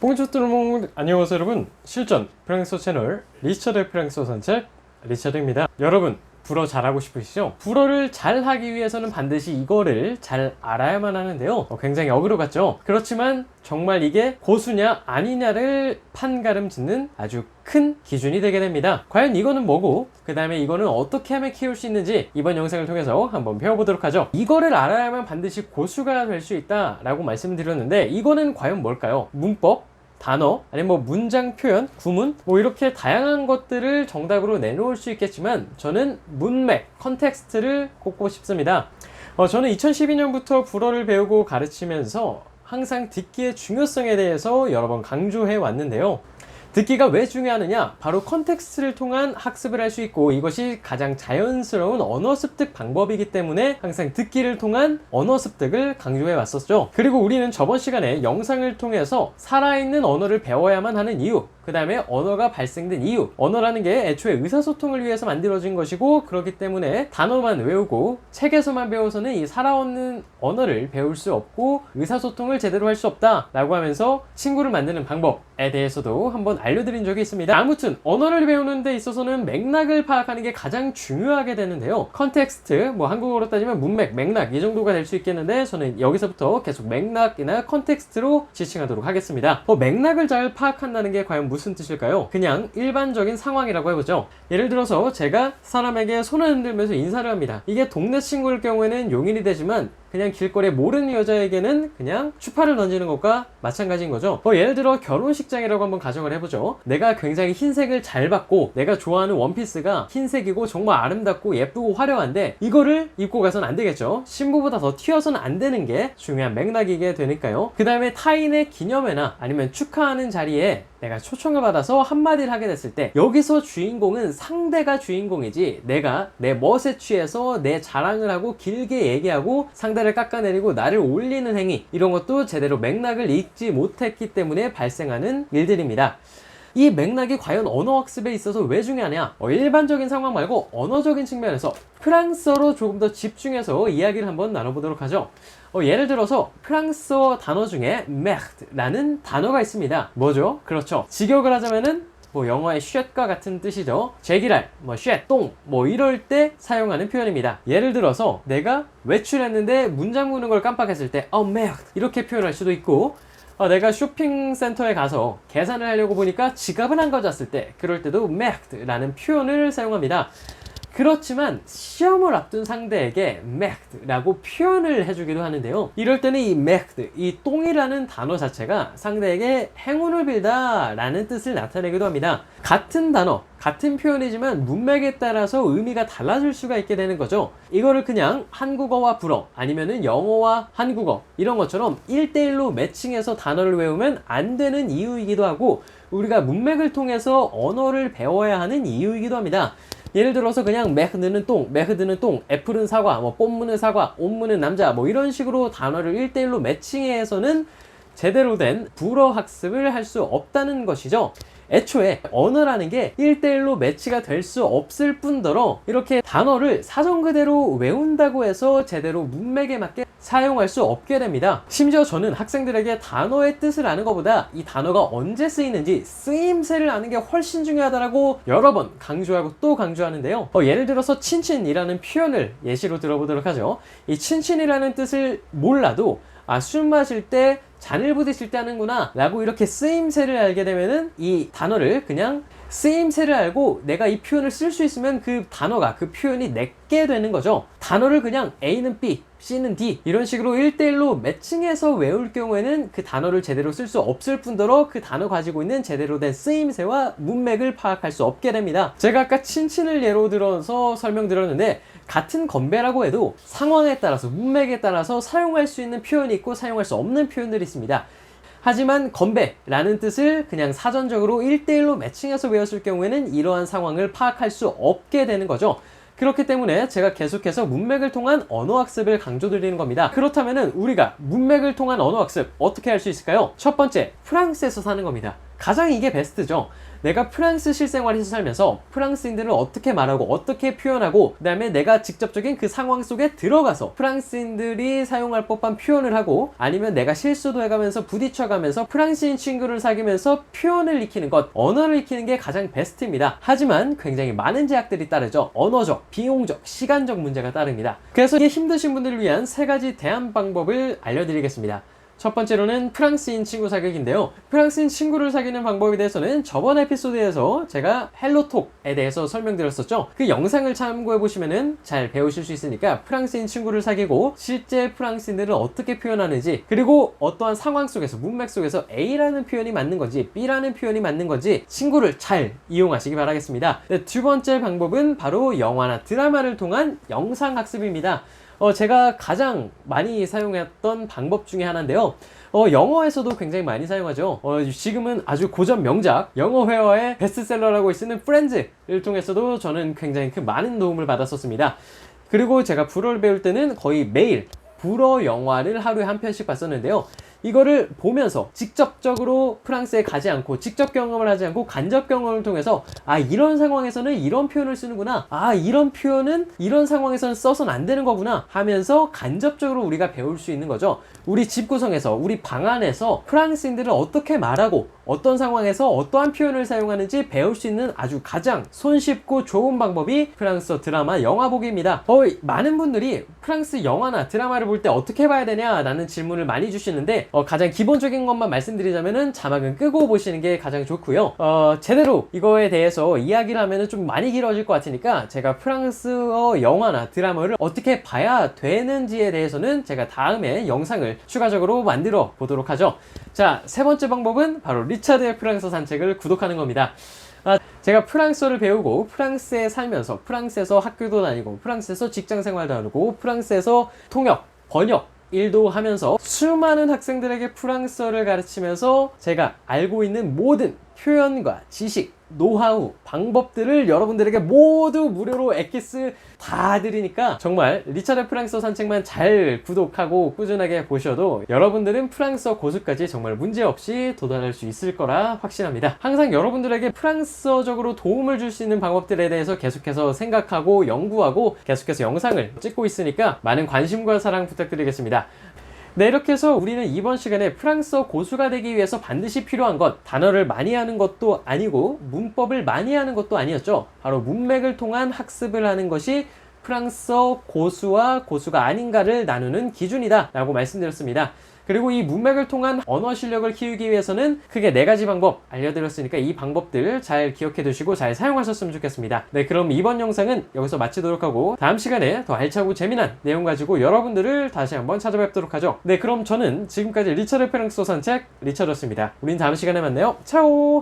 봉주 뚜루몽 안녕하세요 여러분. 실전 프랑스어 채널 리처드의 프랑스어 산책 리처드입니다. 여러분 불어 잘하고 싶으시죠? 불어를 잘하기 위해서는 반드시 이거를 잘 알아야만 하는데요, 굉장히 어그로 같죠? 그렇지만 정말 이게 고수냐 아니냐를 판가름 짓는 아주 큰 기준이 되게 됩니다. 과연 이거는 뭐고 그 다음에 이거는 어떻게 하면 키울 수 있는지 이번 영상을 통해서 한번 배워보도록 하죠. 이거를 알아야만 반드시 고수가 될 수 있다 라고 말씀드렸는데, 이거는 과연 뭘까요? 문법? 단어, 아니면 뭐 문장 표현, 구문, 뭐 이렇게 다양한 것들을 정답으로 내놓을 수 있겠지만 저는 문맥, 컨텍스트를 꼽고 싶습니다. 저는 2012년부터 불어를 배우고 가르치면서 항상 듣기의 중요성에 대해서 여러 번 강조해 왔는데요. 듣기가 왜 중요하느냐? 바로 컨텍스트를 통한 학습을 할 수 있고, 이것이 가장 자연스러운 언어 습득 방법이기 때문에 항상 듣기를 통한 언어 습득을 강조해 왔었죠. 그리고 우리는 저번 시간에 영상을 통해서 살아있는 언어를 배워야만 하는 이유, 그 다음에 언어가 발생된 이유, 언어라는 게 애초에 의사소통을 위해서 만들어진 것이고, 그렇기 때문에 단어만 외우고 책에서만 배워서는 이 살아있는 언어를 배울 수 없고 의사소통을 제대로 할 수 없다 라고 하면서 친구를 만드는 방법에 대해서도 한번 알려드린 적이 있습니다. 아무튼 언어를 배우는 데 있어서는 맥락을 파악하는 게 가장 중요하게 되는데요, 컨텍스트, 뭐 한국어로 따지면 문맥, 맥락 이 정도가 될 수 있겠는데 저는 여기서부터 계속 맥락이나 컨텍스트로 지칭하도록 하겠습니다. 맥락을 잘 파악한다는 게 과연 무슨 뜻일까요? 그냥 일반적인 상황이라고 해보죠. 예를 들어서 제가 사람에게 손을 흔들면서 인사를 합니다. 이게 동네 친구일 경우에는 용인이 되지만 그냥 길거리에 모르는 여자에게는 그냥 추파를 던지는 것과 마찬가지인 거죠. 예를 들어 결혼식장이라고 한번 가정을 해보죠. 내가 굉장히 흰색을 잘 받고 내가 좋아하는 원피스가 흰색이고 정말 아름답고 예쁘고 화려한데 이거를 입고 가서는 안 되겠죠. 신부보다 더 튀어서는 안 되는 게 중요한 맥락이게 되니까요. 그 다음에 타인의 기념회나 아니면 축하하는 자리에 내가 초청을 받아서 한마디를 하게 됐을 때 여기서 주인공은 상대가 주인공이지, 내가 내 멋에 취해서 내 자랑을 하고 길게 얘기하고 상대를 깎아내리고 나를 올리는 행위, 이런 것도 제대로 맥락을 읽지 못했기 때문에 발생하는 일들입니다. 이 맥락이 과연 언어학습에 있어서 왜 중요하냐? 일반적인 상황 말고 언어적인 측면에서 프랑스어로 조금 더 집중해서 이야기를 한번 나눠보도록 하죠. 예를 들어서 프랑스어 단어 중에 merde라는 단어가 있습니다. 뭐죠? 그렇죠. 직역을 하자면은 영어의 쉣과 같은 뜻이죠. 제기랄, 쉣, 똥, 이럴 때 사용하는 표현입니다. 예를 들어서 내가 외출했는데 문장 무는 걸 깜빡했을 때 merde 이렇게 표현할 수도 있고, 내가 쇼핑센터에 가서 계산을 하려고 보니까 지갑을 안 가져왔을 때, 그럴 때도 merde라는 표현을 사용합니다. 그렇지만 시험을 앞둔 상대에게 merde라고 표현을 해주기도 하는데요, 이럴 때는 이 merde, 이 똥이라는 단어 자체가 상대에게 행운을 빌다 라는 뜻을 나타내기도 합니다. 같은 단어, 같은 표현이지만 문맥에 따라서 의미가 달라질 수가 있게 되는 거죠. 이거를 그냥 한국어와 불어 아니면은 영어와 한국어 이런 것처럼 1대1로 매칭해서 단어를 외우면 안 되는 이유이기도 하고, 우리가 문맥을 통해서 언어를 배워야 하는 이유이기도 합니다. 예를 들어서 그냥 메흐드는 똥, 메흐드는 똥, 애플은 사과, 뽐무는 사과, 옴무는 남자, 이런 식으로 단어를 1대1로 매칭해서는 제대로 된 불어 학습을 할 수 없다는 것이죠. 애초에 언어라는 게 1대1로 매치가 될 수 없을 뿐더러 이렇게 단어를 사전 그대로 외운다고 해서 제대로 문맥에 맞게 사용할 수 없게 됩니다. 심지어 저는 학생들에게 단어의 뜻을 아는 것보다 이 단어가 언제 쓰이는지 쓰임새를 아는 게 훨씬 중요하다고 여러 번 강조하고 또 강조하는데요. 예를 들어서 친친이라는 표현을 예시로 들어보도록 하죠. 이 친친이라는 뜻을 몰라도 술 마실 때 잔을 부딪힐 때 하는구나 라고 이렇게 쓰임새를 알게 되면은 이 단어를 그냥 쓰임새를 알고 내가 이 표현을 쓸 수 있으면 그 단어가, 그 표현이 내게 되는 거죠. 단어를 그냥 A는 B, C는 D 이런 식으로 1대1로 매칭해서 외울 경우에는 그 단어를 제대로 쓸 수 없을 뿐더러 그 단어 가지고 있는 제대로 된 쓰임새와 문맥을 파악할 수 없게 됩니다. 제가 아까 친친을 예로 들어서 설명드렸는데, 같은 건배라고 해도 상황에 따라서 문맥에 따라서 사용할 수 있는 표현이 있고 사용할 수 없는 표현들이 있습니다. 하지만 건배라는 뜻을 그냥 사전적으로 1대1로 매칭해서 외웠을 경우에는 이러한 상황을 파악할 수 없게 되는 거죠. 그렇기 때문에 제가 계속해서 문맥을 통한 언어학습을 강조드리는 겁니다. 그렇다면 우리가 문맥을 통한 언어학습 어떻게 할 수 있을까요? 첫 번째, 프랑스에서 사는 겁니다. 가장 이게 베스트죠. 내가 프랑스 실생활에서 살면서 프랑스인들을 어떻게 말하고 어떻게 표현하고 그 다음에 내가 직접적인 그 상황 속에 들어가서 프랑스인들이 사용할 법한 표현을 하고 아니면 내가 실수도 해가면서 부딪혀가면서 프랑스인 친구를 사귀면서 표현을 익히는 것, 언어를 익히는 게 가장 베스트입니다. 하지만 굉장히 많은 제약들이 따르죠. 언어적, 비용적, 시간적 문제가 따릅니다. 그래서 이게 힘드신 분들을 위한 3가지 대안 방법을 알려드리겠습니다. 첫 번째로는 프랑스인 친구 사귀기인데요. 프랑스인 친구를 사귀는 방법에 대해서는 저번 에피소드에서 제가 헬로톡에 대해서 설명드렸었죠. 그 영상을 참고해보시면 잘 배우실 수 있으니까 프랑스인 친구를 사귀고 실제 프랑스인들을 어떻게 표현하는지, 그리고 어떠한 상황 속에서 문맥 속에서 A라는 표현이 맞는 건지 B라는 표현이 맞는 건지 친구를 잘 이용하시기 바라겠습니다. 네, 두 번째 방법은 바로 영화나 드라마를 통한 영상학습입니다. 제가 가장 많이 사용했던 방법 중에 하나인데요. 영어에서도 굉장히 많이 사용하죠. 지금은 아주 고전 명작, 영어 회화의 베스트셀러라고 쓰는 프렌즈를 통해서도 저는 굉장히 큰 많은 도움을 받았었습니다. 그리고 제가 불어를 배울 때는 거의 매일 불어 영화를 하루에 한 편씩 봤었는데요. 이거를 보면서 직접적으로 프랑스에 가지 않고 직접 경험을 하지 않고 간접 경험을 통해서 이런 상황에서는 이런 표현을 쓰는구나, 이런 표현은 이런 상황에서는 써서는 안 되는 거구나 하면서 간접적으로 우리가 배울 수 있는 거죠. 우리 집구성에서, 우리 방 안에서 프랑스인들을 어떻게 말하고 어떤 상황에서 어떠한 표현을 사용하는지 배울 수 있는 아주 가장 손쉽고 좋은 방법이 프랑스어 드라마 영화 보기입니다. 많은 분들이 프랑스 영화나 드라마를 볼 때 어떻게 봐야 되냐 라는 질문을 많이 주시는데 가장 기본적인 것만 말씀드리자면은 자막은 끄고 보시는 게 가장 좋고요. 제대로 이거에 대해서 이야기를 하면은 좀 많이 길어질 것 같으니까 제가 프랑스어 영화나 드라마를 어떻게 봐야 되는지에 대해서는 제가 다음에 영상을 추가적으로 만들어 보도록 하죠. 자, 세 번째 방법은 바로 리차드의 프랑스어 산책을 구독하는 겁니다. 제가 프랑스어를 배우고 프랑스에 살면서 프랑스에서 학교도 다니고 프랑스에서 직장생활도 하고 프랑스에서 통역, 번역 일도 하면서 수많은 학생들에게 프랑스어를 가르치면서 제가 알고 있는 모든 표현과 지식, 노하우, 방법들을 여러분들에게 모두 무료로 엑기스 다 드리니까 정말 리차드 프랑스어 산책만 잘 구독하고 꾸준하게 보셔도 여러분들은 프랑스어 고수까지 정말 문제없이 도달할 수 있을 거라 확신합니다. 항상 여러분들에게 프랑스어적으로 도움을 줄 수 있는 방법들에 대해서 계속해서 생각하고 연구하고 계속해서 영상을 찍고 있으니까 많은 관심과 사랑 부탁드리겠습니다. 네, 이렇게 해서 우리는 이번 시간에 프랑스어 고수가 되기 위해서 반드시 필요한 것, 단어를 많이 하는 것도 아니고 문법을 많이 하는 것도 아니었죠. 바로 문맥을 통한 학습을 하는 것이 프랑스어 고수와 고수가 아닌가를 나누는 기준이다 라고 말씀드렸습니다. 그리고 이 문맥을 통한 언어 실력을 키우기 위해서는 크게 4가지 방법 알려드렸으니까 이 방법들 잘 기억해 두시고 잘 사용하셨으면 좋겠습니다. 네, 그럼 이번 영상은 여기서 마치도록 하고 다음 시간에 더 알차고 재미난 내용 가지고 여러분들을 다시 한번 찾아뵙도록 하죠. 네, 그럼 저는 지금까지 리차드 프랑스어 산책 리차드였습니다. 우린 다음 시간에 만나요. 차오!